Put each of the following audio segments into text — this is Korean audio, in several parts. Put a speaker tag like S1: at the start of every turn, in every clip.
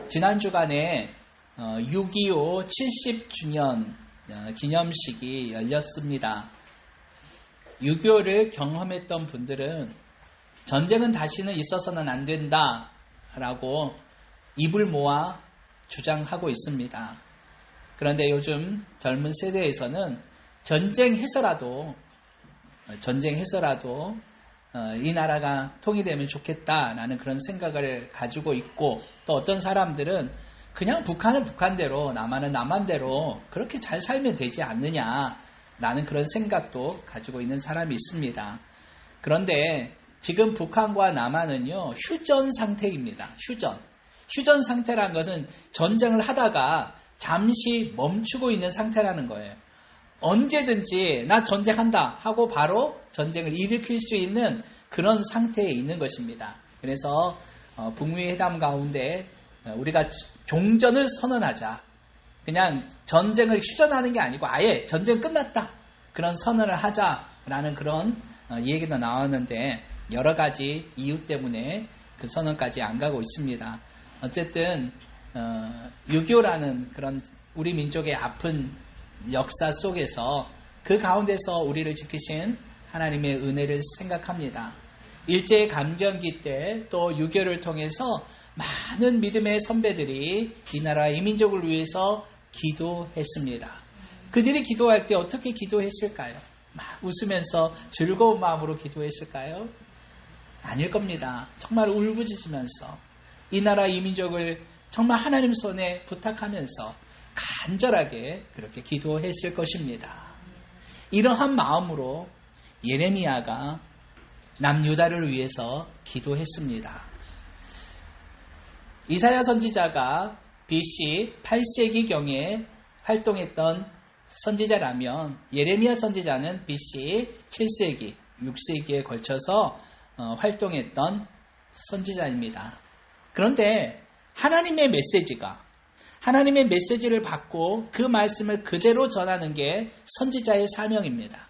S1: 지난 주간에 6.25 70주년 기념식이 열렸습니다. 6.25를 경험했던 분들은 전쟁은 다시는 있어서는 안 된다라고 입을 모아 주장하고 있습니다. 그런데 요즘 젊은 세대에서는 전쟁해서라도 이 나라가 통일되면 좋겠다라는 그런 생각을 가지고 있고, 또 어떤 사람들은 그냥 북한은 북한대로 남한은 남한대로 그렇게 잘 살면 되지 않느냐라는 그런 생각도 가지고 있는 사람이 있습니다. 그런데 지금 북한과 남한은요, 휴전 상태입니다. 휴전 상태라는 것은 전쟁을 하다가 잠시 멈추고 있는 상태라는 거예요. 언제든지 나 전쟁한다 하고 바로 전쟁을 일으킬 수 있는 그런 상태에 있는 것입니다. 그래서 북미 회담 가운데 우리가 종전을 선언하자, 그냥 전쟁을 휴전하는 게 아니고 아예 전쟁 끝났다, 그런 선언을 하자라는 그런 얘기도 나왔는데, 여러 가지 이유 때문에 그 선언까지 안 가고 있습니다. 어쨌든 6.25라는 그런 우리 민족의 아픈 역사 속에서, 그 가운데서 우리를 지키신 하나님의 은혜를 생각합니다. 일제감정기 때 또 6.25를 통해서 많은 믿음의 선배들이 이 나라 이 민족을 위해서 기도했습니다. 그들이 기도할 때 어떻게 기도했을까요? 막 웃으면서 즐거운 마음으로 기도했을까요? 아닐 겁니다. 정말 울부짖으면서 이 나라 이 민족을 정말 하나님 손에 부탁하면서 간절하게 그렇게 기도했을 것입니다. 이러한 마음으로 예레미야가 남유다를 위해서 기도했습니다. 이사야 선지자가 BC 8세기경에 활동했던 선지자라면, 예레미야 선지자는 BC 7세기, 6세기에 걸쳐서 활동했던 선지자입니다. 그런데 하나님의 메시지를 받고 그 말씀을 그대로 전하는 게 선지자의 사명입니다.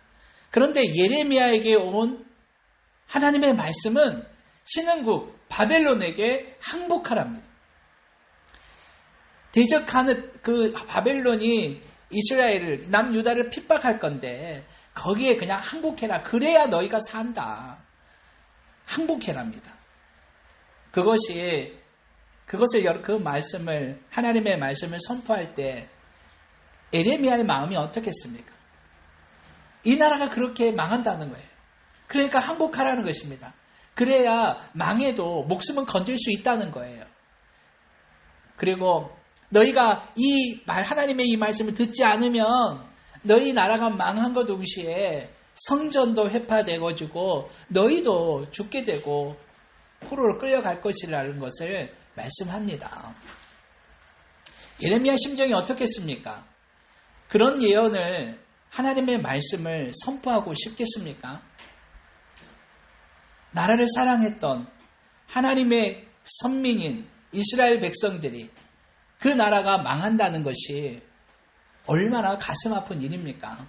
S1: 그런데 예레미야에게 온 하나님의 말씀은 신흥국 바벨론에게 항복하랍니다. 대적하는 그 바벨론이 이스라엘을, 남유다를 핍박할 건데 거기에 그냥 항복해라, 그래야 너희가 산다, 항복해랍니다. 그것을 그 말씀을, 하나님의 말씀을 선포할 때 예레미야의 마음이 어떻겠습니까? 이 나라가 그렇게 망한다는 거예요. 그러니까 항복하라는 것입니다. 그래야 망해도 목숨은 건질 수 있다는 거예요. 그리고 너희가 하나님의 이 말씀을 듣지 않으면 너희 나라가 망한 것 동시에 성전도 회파되어지고 너희도 죽게 되고 포로로 끌려갈 것이라는 것을 말씀합니다. 예레미야 심정이 어떻겠습니까? 그런 예언을, 하나님의 말씀을 선포하고 싶겠습니까? 나라를 사랑했던 하나님의 선민인 이스라엘 백성들이 그 나라가 망한다는 것이 얼마나 가슴 아픈 일입니까?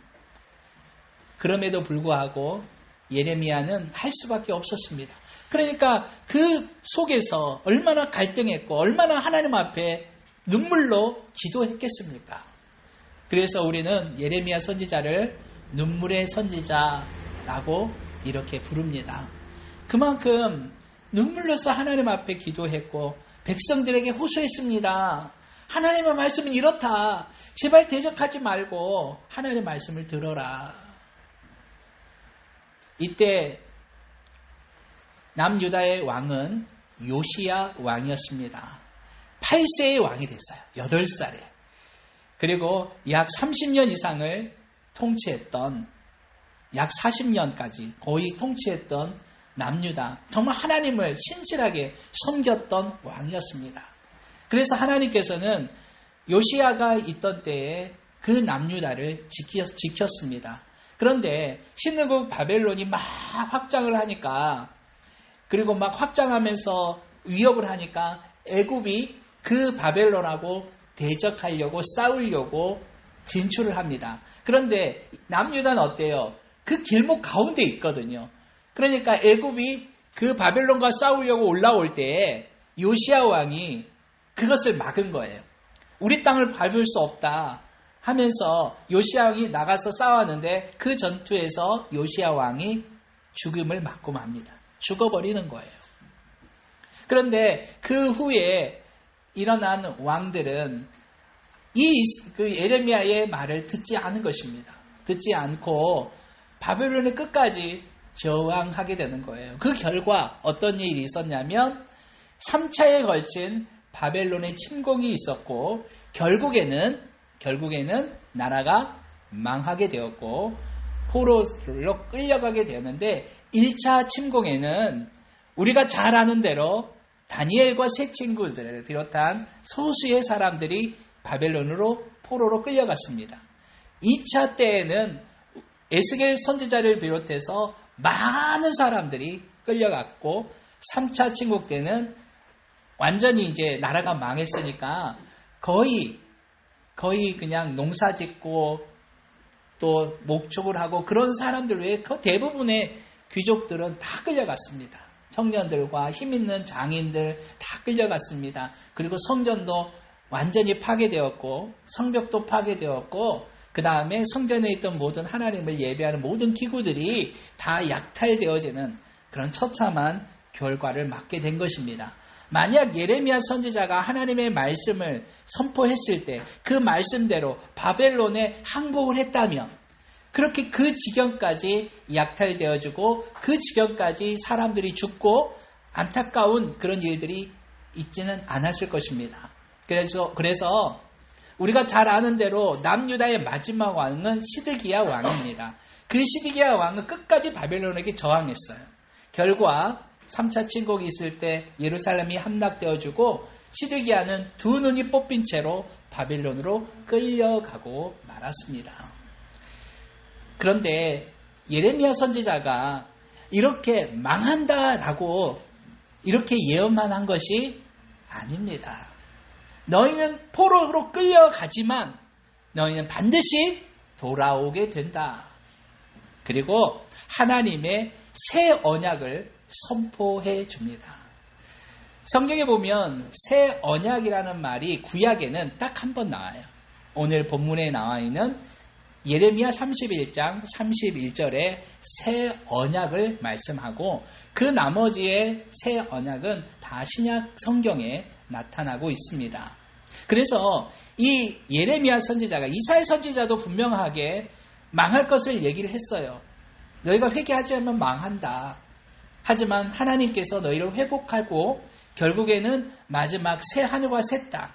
S1: 그럼에도 불구하고 예레미야는 할 수밖에 없었습니다. 그러니까 그 속에서 얼마나 갈등했고 얼마나 하나님 앞에 눈물로 기도했겠습니까? 그래서 우리는 예레미야 선지자를 눈물의 선지자라고 이렇게 부릅니다. 그만큼 눈물로서 하나님 앞에 기도했고 백성들에게 호소했습니다. 하나님의 말씀은 이렇다. 제발 대적하지 말고 하나님의 말씀을 들어라. 이때 남유다의 왕은 요시야 왕이었습니다. 8세의 왕이 됐어요. 8살에. 그리고 약 30년 이상을 통치했던, 약 40년까지 거의 통치했던 남유다, 정말 하나님을 신실하게 섬겼던 왕이었습니다. 그래서 하나님께서는 요시야가 있던 때에 그 남유다를 지켰습니다. 그런데 신흥국 바벨론이 막 확장을 하니까, 그리고 막 확장하면서 위협을 하니까 애굽이 그 바벨론하고 대적하려고, 싸우려고 진출을 합니다. 그런데 남유다는 어때요? 그 길목 가운데 있거든요. 그러니까 애굽이 그 바벨론과 싸우려고 올라올 때 요시야 왕이 그것을 막은 거예요. 우리 땅을 밟을 수 없다 하면서 요시야 왕이 나가서 싸웠는데 그 전투에서 요시야 왕이 죽음을 맞고 맙니다. 죽어버리는 거예요. 그런데 그 후에 일어난 왕들은 그 예레미야의 말을 듣지 않은 것입니다. 듣지 않고 바벨론의 끝까지 저항하게 되는 거예요. 그 결과 어떤 일이 있었냐면 3차에 걸친 바벨론의 침공이 있었고 결국에는 나라가 망하게 되었고 포로로 끌려가게 되었는데 1차 침공에는 우리가 잘 아는 대로 다니엘과 세 친구들을 비롯한 소수의 사람들이 바벨론으로 포로로 끌려갔습니다. 2차 때에는 에스겔 선지자를 비롯해서 많은 사람들이 끌려갔고 3차 침공 때는 완전히 이제 나라가 망했으니까 거의 그냥 농사 짓고 또 목축을 하고 그런 사람들 외에 대부분의 귀족들은 다 끌려갔습니다. 청년들과 힘있는 장인들 다 끌려갔습니다. 그리고 성전도 완전히 파괴되었고 성벽도 파괴되었고 그 다음에 성전에 있던 모든 하나님을 예배하는 모든 기구들이 다 약탈되어지는 그런 처참한 결과를 맞게 된 것입니다. 만약 예레미야 선지자가 하나님의 말씀을 선포했을 때 그 말씀대로 바벨론에 항복을 했다면 그렇게 그 지경까지 약탈되어지고 그 지경까지 사람들이 죽고 안타까운 그런 일들이 있지는 않았을 것입니다. 그래서 우리가 잘 아는 대로 남유다의 마지막 왕은 시드기야 왕입니다. 그 시드기야 왕은 끝까지 바벨론에게 저항했어요. 결과 3차 침공이 있을 때 예루살렘이 함락되어지고 시드기야는 두 눈이 뽑힌 채로 바벨론으로 끌려가고 말았습니다. 그런데 예레미야 선지자가 이렇게 망한다라고 이렇게 예언만 한 것이 아닙니다. 너희는 포로로 끌려가지만 너희는 반드시 돌아오게 된다. 그리고 하나님의 새 언약을 선포해 줍니다. 성경에 보면 새 언약이라는 말이 구약에는 딱 한 번 나와요. 오늘 본문에 나와 있는 예레미야 31장 31절에 새 언약을 말씀하고 그 나머지의 새 언약은 다 신약 성경에 나타나고 있습니다. 그래서 이 예레미야 선지자가 이사야 선지자도 분명하게 망할 것을 얘기를 했어요. 너희가 회개하지 않으면 망한다. 하지만 하나님께서 너희를 회복하고 결국에는 마지막 새 하늘과 새 땅,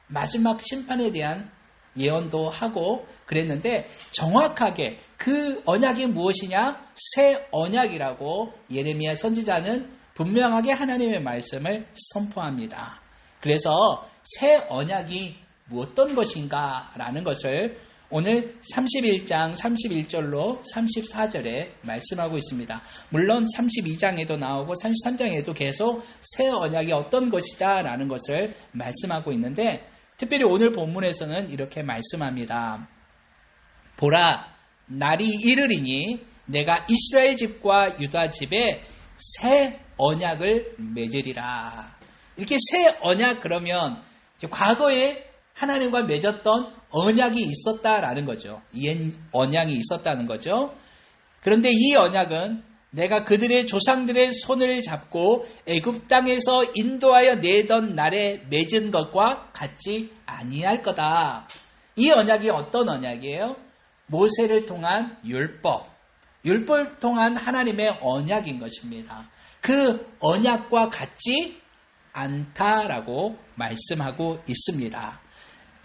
S1: 마지막 심판에 대한 예언도 하고 그랬는데 정확하게 그 언약이 무엇이냐? 새 언약이라고 예레미야 선지자는 분명하게 하나님의 말씀을 선포합니다. 그래서 새 언약이 어떤 것인가 라는 것을 오늘 31장 31절로 34절에 말씀하고 있습니다. 물론 32장에도 나오고 33장에도 계속 새 언약이 어떤 것이다 라는 것을 말씀하고 있는데 특별히 오늘 본문에서는 이렇게 말씀합니다. 보라, 날이 이르리니 내가 이스라엘 집과 유다 집에 새 언약을 맺으리라. 이렇게 새 언약 그러면 과거에 하나님과 맺었던 언약이 있었다라는 거죠. 옛 언약이 있었다는 거죠. 그런데 이 언약은 내가 그들의 조상들의 손을 잡고 애굽 땅에서 인도하여 내던 날에 맺은 것과 같지 아니할 거다. 이 언약이 어떤 언약이에요? 모세를 통한 율법을 통한 하나님의 언약인 것입니다. 그 언약과 같지 않다라고 말씀하고 있습니다.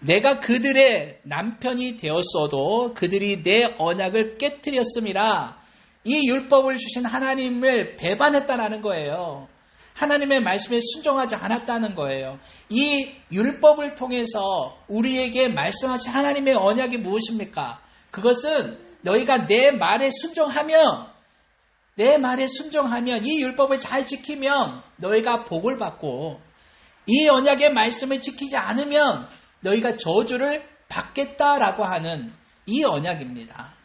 S1: 내가 그들의 남편이 되었어도 그들이 내 언약을 깨뜨렸음이라. 이 율법을 주신 하나님을 배반했다는 거예요. 하나님의 말씀에 순종하지 않았다는 거예요. 이 율법을 통해서 우리에게 말씀하신 하나님의 언약이 무엇입니까? 그것은 너희가 내 말에 순종하면 이 율법을 잘 지키면 너희가 복을 받고 이 언약의 말씀을 지키지 않으면 너희가 저주를 받겠다라고 하는 이 언약입니다.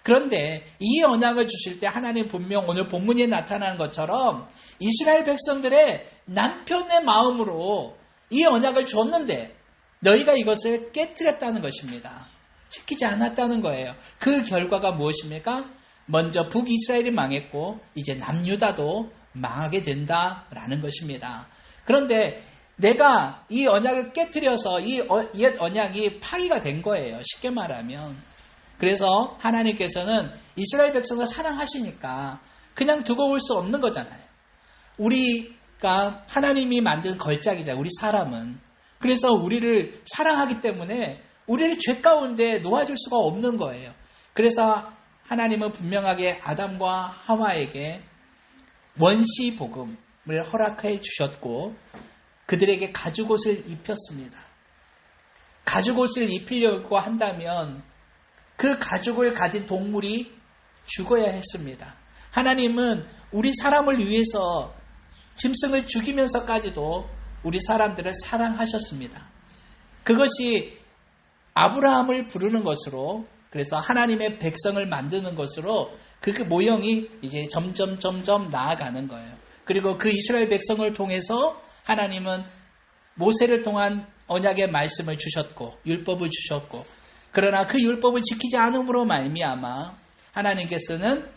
S1: 그런데 이 언약을 주실 때 하나님 분명 오늘 본문에 나타나는 것처럼 이스라엘 백성들의 남편의 마음으로 이 언약을 줬는데 너희가 이것을 깨뜨렸다는 것입니다. 지키지 않았다는 거예요. 그 결과가 무엇입니까? 먼저 북이스라엘이 망했고 이제 남유다도 망하게 된다라는 것입니다. 그런데 내가 이 언약을 깨뜨려서 이 옛 언약이 파기가 된 거예요. 쉽게 말하면. 그래서 하나님께서는 이스라엘 백성을 사랑하시니까 그냥 두고 볼 수 없는 거잖아요. 우리가 하나님이 만든 걸작이자 우리 사람은. 그래서 우리를 사랑하기 때문에 우리를 죄 가운데 놓아줄 수가 없는 거예요. 그래서 하나님은 분명하게 아담과 하와에게 원시 복음을 허락해 주셨고 그들에게 가죽옷을 입혔습니다. 가죽옷을 입히려고 한다면 그 가죽을 가진 동물이 죽어야 했습니다. 하나님은 우리 사람을 위해서 짐승을 죽이면서까지도 우리 사람들을 사랑하셨습니다. 그것이 아브라함을 부르는 것으로, 그래서 하나님의 백성을 만드는 것으로 그 모형이 이제 점점 나아가는 거예요. 그리고 그 이스라엘 백성을 통해서 하나님은 모세를 통한 언약의 말씀을 주셨고 율법을 주셨고, 그러나 그 율법을 지키지 않음으로 말미암아 하나님께서는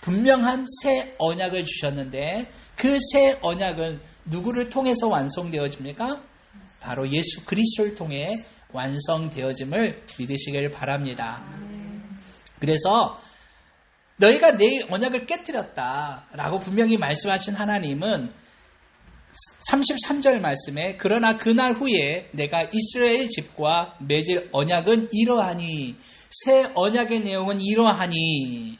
S1: 분명한 새 언약을 주셨는데 그 새 언약은 누구를 통해서 완성되어집니까? 바로 예수 그리스도를 통해 완성되어짐을 믿으시길 바랍니다. 그래서 너희가 내 언약을 깨뜨렸다라고 분명히 말씀하신 하나님은 33절 말씀에 그러나 그날 후에 내가 이스라엘 집과 맺을 언약은 이러하니, 새 언약의 내용은 이러하니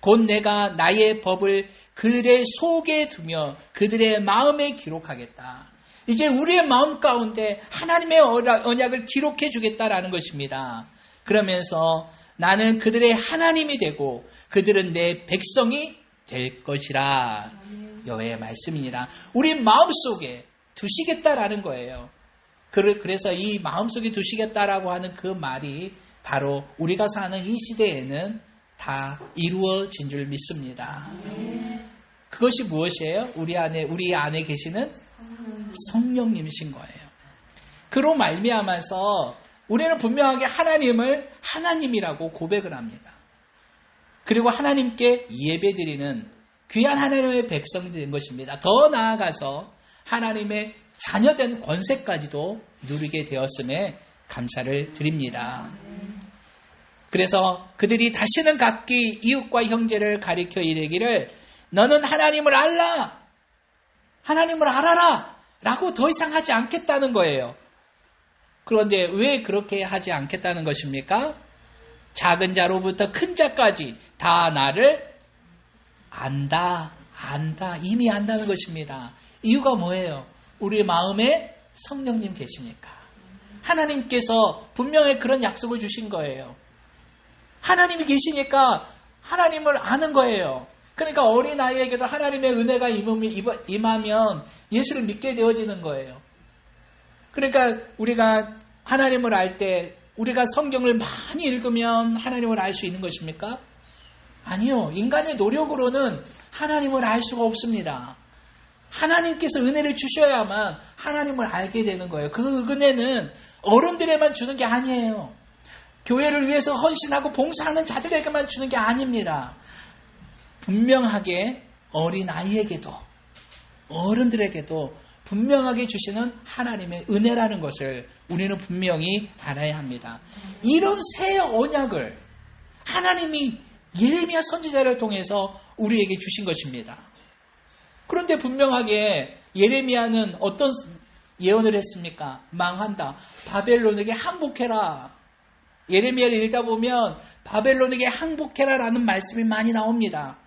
S1: 곧 내가 나의 법을 그들의 속에 두며 그들의 마음에 기록하겠다. 이제 우리의 마음 가운데 하나님의 언약을 기록해 주겠다라는 것입니다. 그러면서 나는 그들의 하나님이 되고 그들은 내 백성이 될 것이라. 여호와의 말씀이니라. 우리 마음속에 두시겠다라는 거예요. 그래서 이 마음속에 두시겠다라고 하는 그 말이 바로 우리가 사는 이 시대에는 다 이루어진 줄 믿습니다. 그것이 무엇이에요? 우리 안에 계시는 성령님이신 거예요. 그로 말미암아서 우리는 분명하게 하나님을 하나님이라고 고백을 합니다. 그리고 하나님께 예배드리는 귀한 하나님의 백성이 된 것입니다. 더 나아가서 하나님의 자녀된 권세까지도 누리게 되었음에 감사를 드립니다. 그래서 그들이 다시는 각기 이웃과 형제를 가리켜 이르기를 너는 하나님을 알라, 하나님을 알아라 라고 더 이상 하지 않겠다는 거예요. 그런데 왜 그렇게 하지 않겠다는 것입니까? 작은 자로부터 큰 자까지 다 나를 안다, 이미 안다는 것입니다. 이유가 뭐예요? 우리 마음에 성령님 계시니까. 하나님께서 분명히 그런 약속을 주신 거예요. 하나님이 계시니까 하나님을 아는 거예요. 그러니까 어린아이에게도 하나님의 은혜가 임하면 예수를 믿게 되어지는 거예요. 그러니까 우리가 하나님을 알 때 우리가 성경을 많이 읽으면 하나님을 알 수 있는 것입니까? 아니요. 인간의 노력으로는 하나님을 알 수가 없습니다. 하나님께서 은혜를 주셔야만 하나님을 알게 되는 거예요. 그 은혜는 어른들에만 주는 게 아니에요. 교회를 위해서 헌신하고 봉사하는 자들에게만 주는 게 아닙니다. 분명하게 어린아이에게도 어른들에게도 분명하게 주시는 하나님의 은혜라는 것을 우리는 분명히 알아야 합니다. 이런 새 언약을 하나님이 예레미야 선지자를 통해서 우리에게 주신 것입니다. 그런데 분명하게 예레미야는 어떤 예언을 했습니까? 망한다. 바벨론에게 항복해라. 예레미야를 읽다 보면 바벨론에게 항복해라라는 말씀이 많이 나옵니다.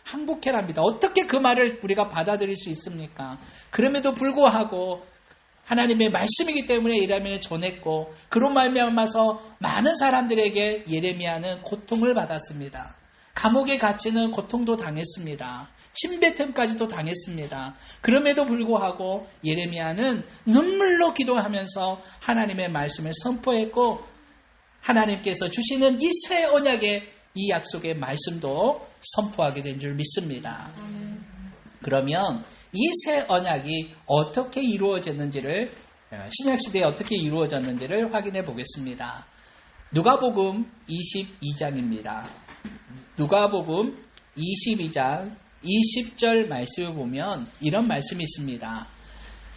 S1: 항복해랍니다. 어떻게 그 말을 우리가 받아들일 수 있습니까? 그럼에도 불구하고 하나님의 말씀이기 때문에 예레미야를 전했고 그런 말미암아서 많은 사람들에게 예레미야는 고통을 받았습니다. 감옥에 갇히는 고통도 당했습니다. 침뱉음까지도 당했습니다. 그럼에도 불구하고 예레미야는 눈물로 기도하면서 하나님의 말씀을 선포했고 하나님께서 주시는 이 새 언약의 이 약속의 말씀도 선포하게 된 줄 믿습니다. 그러면 이 새 언약이 어떻게 이루어졌는지를, 신약시대에 어떻게 이루어졌는지를 확인해 보겠습니다. 누가복음 22장입니다. 누가복음 22장 20절 말씀을 보면 이런 말씀이 있습니다.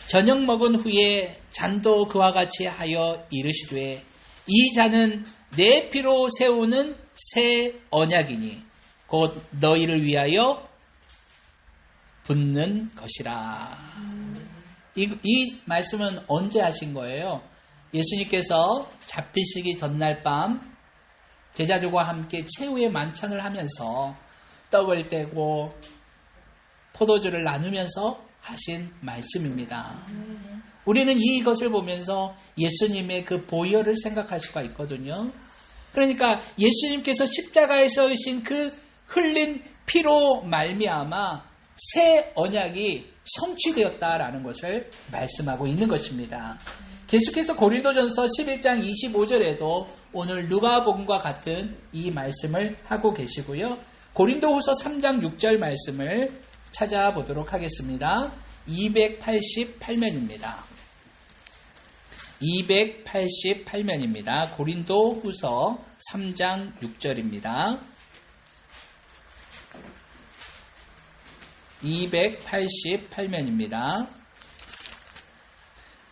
S1: 저녁 먹은 후에 잔도 그와 같이 하여 이르시되 이 잔은 내 피로 세우는 새 언약이니 곧 너희를 위하여 붓는 것이라. 이 말씀은 언제 하신 거예요? 예수님께서 잡히시기 전날 밤 제자들과 함께 최후의 만찬을 하면서 떡을 떼고 포도주를 나누면서 하신 말씀입니다. 우리는 이것을 보면서 예수님의 그 보혈을 생각할 수가 있거든요. 그러니까 예수님께서 십자가에서 하신 그 흘린 피로 말미암아 새 언약이 성취되었다라는 것을 말씀하고 있는 것입니다. 계속해서 고린도전서 11장 25절에도 오늘 누가복음과 같은 이 말씀을 하고 계시고요. 고린도후서 3장 6절 말씀을 찾아보도록 하겠습니다. 288면입니다. 288면입니다. 고린도후서 3장 6절입니다. 288면입니다.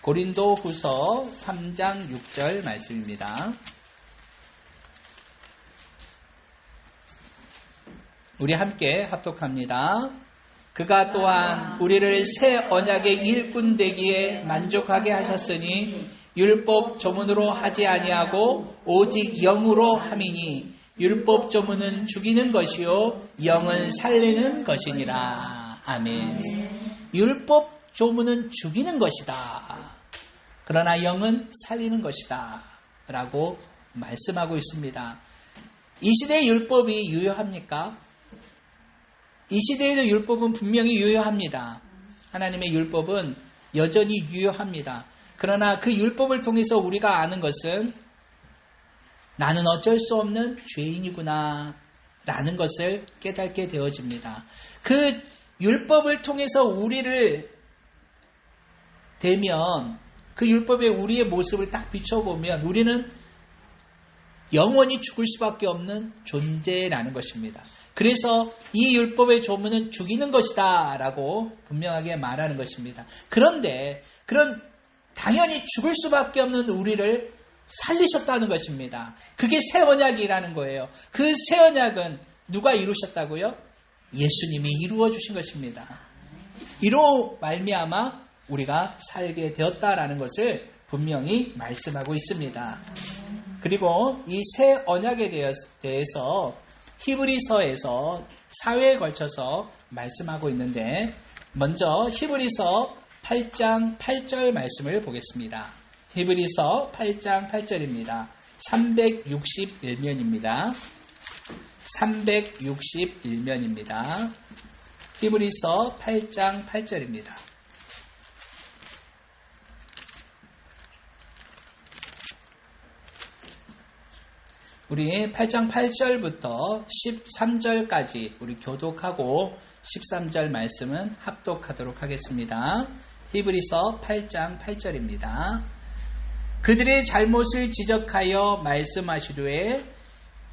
S1: 고린도후서 3장 6절 말씀입니다. 우리 함께 합독합니다. 그가 또한 우리를 새 언약의 일꾼 되기에 만족하게 하셨으니 율법 조문으로 하지 아니하고 오직 영으로 함이니 율법 조문은 죽이는 것이요 영은 살리는 것이니라. 아멘. 율법 조문은 죽이는 것이다. 그러나 영은 살리는 것이다. 라고 말씀하고 있습니다. 이 시대의 율법이 유효합니까? 이 시대에도 율법은 분명히 유효합니다. 하나님의 율법은 여전히 유효합니다. 그러나 그 율법을 통해서 우리가 아는 것은 나는 어쩔 수 없는 죄인이구나 라는 것을 깨닫게 되어집니다. 그 율법을 통해서 우리를 대면 그 율법에 우리의 모습을 딱 비춰보면 우리는 영원히 죽을 수밖에 없는 존재라는 것입니다. 그래서 이 율법의 조문은 죽이는 것이다 라고 분명하게 말하는 것입니다. 그런데 그런 당연히 죽을 수밖에 없는 우리를 살리셨다는 것입니다. 그게 새 언약이라는 거예요. 그 새 언약은 누가 이루셨다고요? 예수님이 이루어 주신 것입니다. 이로 말미암아 우리가 살게 되었다라는 것을 분명히 말씀하고 있습니다. 그리고 이 새 언약에 대해서 히브리서에서 4회에 걸쳐서 말씀하고 있는데 먼저 히브리서 8장 8절 말씀을 보겠습니다. 히브리서 8장 8절입니다. 361면입니다. 361면입니다. 히브리서 8장 8절입니다. 우리 8장 8절부터 13절까지 우리 교독하고 13절 말씀은 합독하도록 하겠습니다. 히브리서 8장 8절입니다. 그들의 잘못을 지적하여 말씀하시되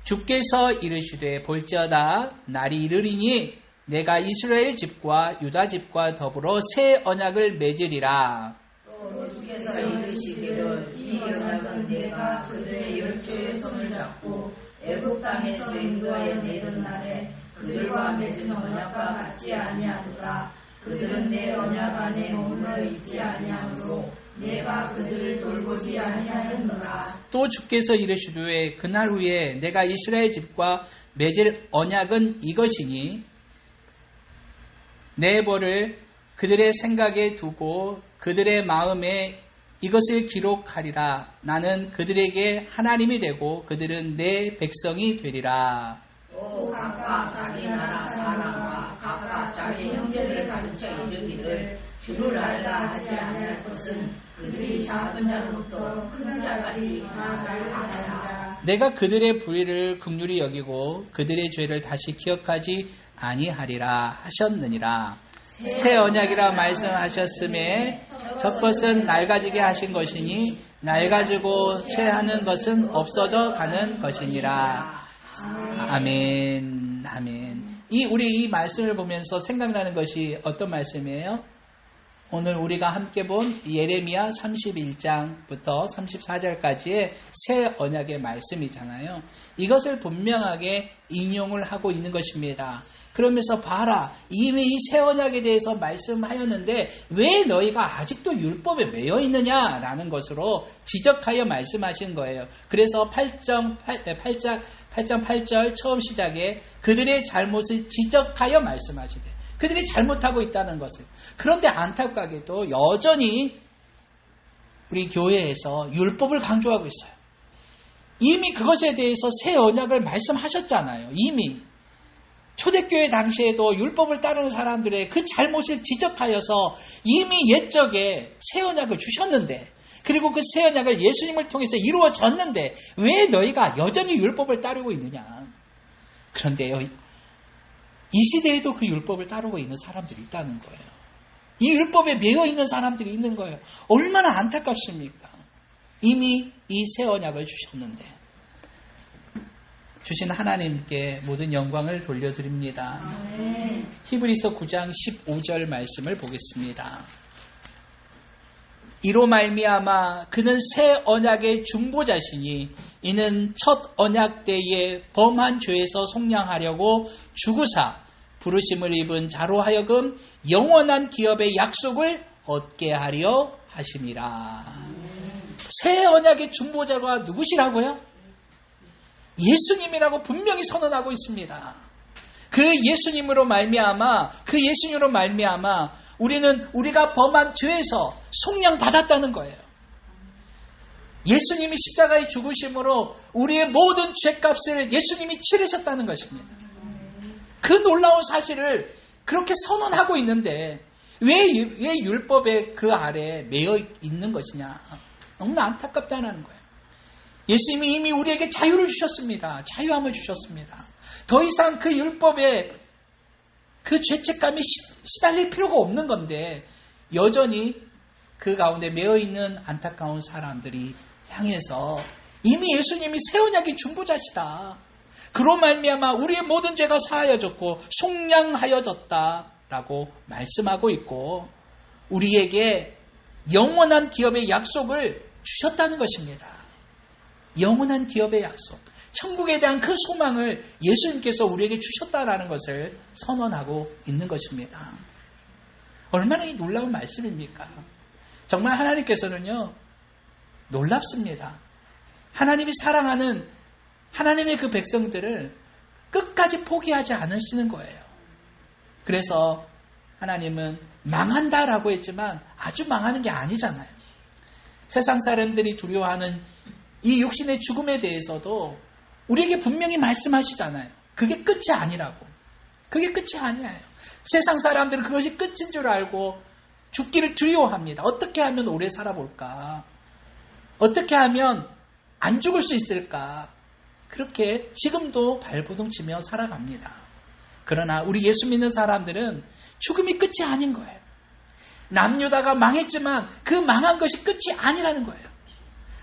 S1: 주께서 이르시되 볼지어다 날이 이르리니 내가 이스라엘 집과 유다 집과 더불어 새 언약을 맺으리라.
S2: 또 주께서 이르시기를 이 언약은 내가 그들의 열조의 손을 잡고 애굽 땅에서 인도하여 내던 날에 그들과 맺은 언약과 같지 아니하도다. 그들은 내 언약 안에 머물러 있지 아니하므로 내가 그들을 돌보지 아니하였노라.
S1: 또 주께서 이르시되 그날 후에 내가 이스라엘 집과 맺을 언약은 이것이니 내 벌을 그들의 생각에 두고 그들의 마음에 이것을 기록하리라. 나는 그들에게 하나님이 되고 그들은 내 백성이 되리라.
S2: 또 각각 자기 나라 사람과 각각 자기 형제를 가르쳐 이르기를 주를 알라 하지 아니할 것은 그들이 작은 자로부터 큰 자까지 다 알아라.
S1: 내가 그들의 불의를 긍휼히 여기고 그들의 죄를 다시 기억하지 아니하리라 하셨느니라. 새 언약이라 말씀하셨음에 첫 것은 낡아지게 하신 것이니 낡아지고 쇠하는 것은 없어져 가는 것이니라. 아멘. 아멘. 우리 이 말씀을 보면서 생각나는 것이 어떤 말씀이에요? 오늘 우리가 함께 본 예레미야 31장부터 34절까지의 새 언약의 말씀이잖아요. 이것을 분명하게 인용을 하고 있는 것입니다. 그러면서 봐라, 이미 이 새 언약에 대해서 말씀하였는데 왜 너희가 아직도 율법에 매여 있느냐라는 것으로 지적하여 말씀하신 거예요. 그래서 8.8절 처음 시작에 그들의 잘못을 지적하여 말씀하시되, 그들이 잘못하고 있다는 것을. 그런데 안타깝게도 여전히 우리 교회에서 율법을 강조하고 있어요. 이미 그것에 대해서 새 언약을 말씀하셨잖아요. 이미 초대교회 당시에도 율법을 따르는 사람들의 그 잘못을 지적하여서 이미 옛적에 새 언약을 주셨는데, 그리고 그 새 언약을 예수님을 통해서 이루어졌는데 왜 너희가 여전히 율법을 따르고 있느냐. 그런데요, 이 시대에도 그 율법을 따르고 있는 사람들이 있다는 거예요. 이 율법에 매여 있는 사람들이 있는 거예요. 얼마나 안타깝습니까? 이미 이 새 언약을 주셨는데. 주신 하나님께 모든 영광을 돌려드립니다. 히브리서 9장 15절 말씀을 보겠습니다. 이로 말미암아 그는 새 언약의 중보자시니 이는 첫 언약 때에 범한 죄에서 속량하려고 죽으사 부르심을 입은 자로 하여금 영원한 기업의 약속을 얻게 하려 하심이라. 새 언약의 중보자가 누구시라고요? 예수님이라고 분명히 선언하고 있습니다. 그 예수님으로 말미암아 우리는 우리가 범한 죄에서 속량받았다는 거예요. 예수님이 십자가에 죽으심으로 우리의 모든 죄값을 예수님이 치르셨다는 것입니다. 그 놀라운 사실을 그렇게 선언하고 있는데 왜 율법의 그 아래 매여 있는 것이냐. 너무나 안타깝다는 거예요. 예수님이 이미 우리에게 자유를 주셨습니다. 자유함을 주셨습니다. 더 이상 그 율법에 그 죄책감이 시달릴 필요가 없는 건데 여전히 그 가운데 매여있는 안타까운 사람들이 향해서 이미 예수님이 새 언약의 중보자시다. 그로 말미암아 우리의 모든 죄가 사하여졌고 속량하여졌다라고 말씀하고 있고 우리에게 영원한 기업의 약속을 주셨다는 것입니다. 영원한 기업의 약속, 천국에 대한 그 소망을 예수님께서 우리에게 주셨다라는 것을 선언하고 있는 것입니다. 얼마나 이 놀라운 말씀입니까? 정말 하나님께서는요, 놀랍습니다. 하나님이 사랑하는 하나님의 그 백성들을 끝까지 포기하지 않으시는 거예요. 그래서 하나님은 망한다라고 했지만 아주 망하는 게 아니잖아요. 세상 사람들이 두려워하는 이 육신의 죽음에 대해서도 우리에게 분명히 말씀하시잖아요. 그게 끝이 아니라고. 그게 끝이 아니에요. 세상 사람들은 그것이 끝인 줄 알고 죽기를 두려워합니다. 어떻게 하면 오래 살아볼까? 어떻게 하면 안 죽을 수 있을까? 그렇게 지금도 발버둥치며 살아갑니다. 그러나 우리 예수 믿는 사람들은 죽음이 끝이 아닌 거예요. 남유다가 망했지만 그 망한 것이 끝이 아니라는 거예요.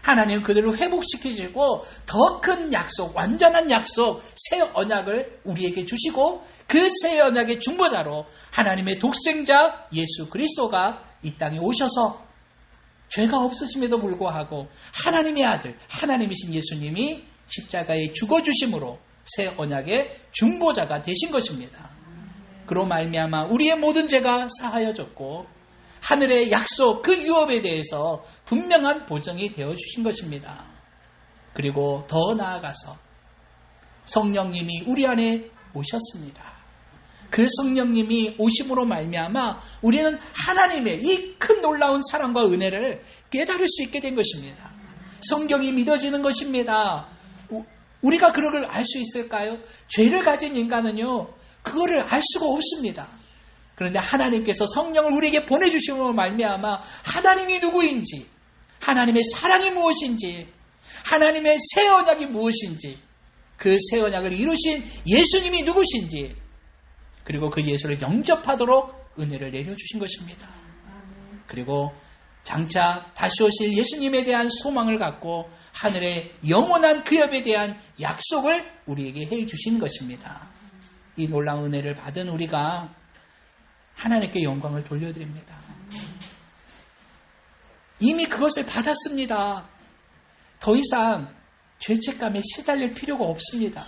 S1: 하나님은 그들을 회복시키시고 더 큰 약속, 완전한 약속, 새 언약을 우리에게 주시고 그 새 언약의 중보자로 하나님의 독생자 예수 그리스도가 이 땅에 오셔서 죄가 없으심에도 불구하고 하나님의 아들, 하나님이신 예수님이 십자가에 죽어주심으로 새 언약의 중보자가 되신 것입니다. 그로 말미암아 우리의 모든 죄가 사하여졌고 하늘의 약속, 그 유업에 대해서 분명한 보증이 되어주신 것입니다. 그리고 더 나아가서 성령님이 우리 안에 오셨습니다. 그 성령님이 오심으로 말미암아 우리는 하나님의 이 큰 놀라운 사랑과 은혜를 깨달을 수 있게 된 것입니다. 성경이 믿어지는 것입니다. 우리가 그런 걸 알 수 있을까요? 죄를 가진 인간은요, 그거를 알 수가 없습니다. 그런데 하나님께서 성령을 우리에게 보내주심으로 말미암아 하나님이 누구인지, 하나님의 사랑이 무엇인지, 하나님의 새 언약이 무엇인지, 그 새 언약을 이루신 예수님이 누구신지, 그리고 그 예수를 영접하도록 은혜를 내려주신 것입니다. 그리고 장차 다시 오실 예수님에 대한 소망을 갖고 하늘의 영원한 그 업에 대한 약속을 우리에게 해주신 것입니다. 이 놀라운 은혜를 받은 우리가 하나님께 영광을 돌려드립니다. 이미 그것을 받았습니다. 더 이상 죄책감에 시달릴 필요가 없습니다.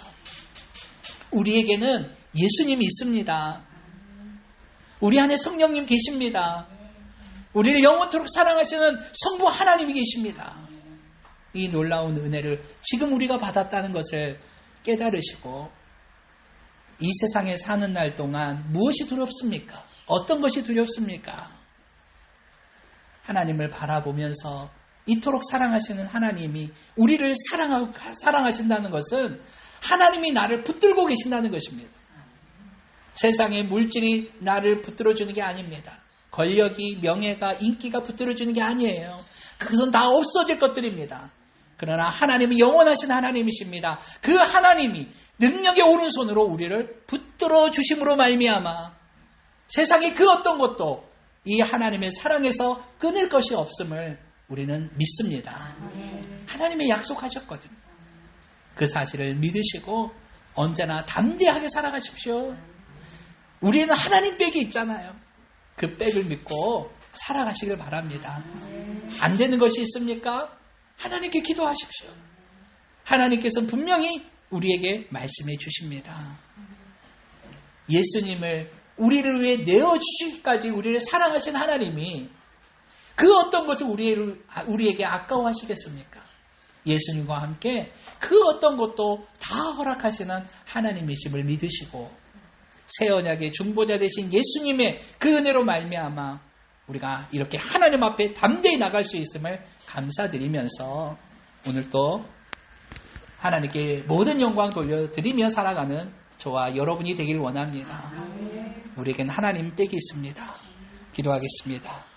S1: 우리에게는 예수님이 있습니다. 우리 안에 성령님 계십니다. 우리를 영원토록 사랑하시는 성부 하나님이 계십니다. 이 놀라운 은혜를 지금 우리가 받았다는 것을 깨달으시고 이 세상에 사는 날 동안 무엇이 두렵습니까? 어떤 것이 두렵습니까? 하나님을 바라보면서 이토록 사랑하시는 하나님이 우리를 사랑하신다는 것은 하나님이 나를 붙들고 계신다는 것입니다. 세상의 물질이 나를 붙들어주는 게 아닙니다. 권력이, 명예가, 인기가 붙들어주는 게 아니에요. 그것은 다 없어질 것들입니다. 그러나 하나님은 영원하신 하나님이십니다. 그 하나님이 능력의 오른손으로 우리를 붙들어 주심으로 말미암아 세상의 그 어떤 것도 이 하나님의 사랑에서 끊을 것이 없음을 우리는 믿습니다. 하나님의 약속하셨거든요. 그 사실을 믿으시고 언제나 담대하게 살아가십시오. 우리는 하나님 백이 있잖아요. 그 백을 믿고 살아가시길 바랍니다. 안 되는 것이 있습니까? 하나님께 기도하십시오. 하나님께서는 분명히 우리에게 말씀해 주십니다. 예수님을 우리를 위해 내어주시기까지 우리를 사랑하신 하나님이 그 어떤 것을 우리에게 아까워하시겠습니까? 예수님과 함께 그 어떤 것도 다 허락하시는 하나님이심을 믿으시고 새 언약의 중보자 되신 예수님의 그 은혜로 말미암아 우리가 이렇게 하나님 앞에 담대히 나갈 수 있음을 감사드리면서 오늘도 하나님께 모든 영광 돌려드리며 살아가는 저와 여러분이 되길 원합니다. 우리에겐 하나님 빽이 있습니다. 기도하겠습니다.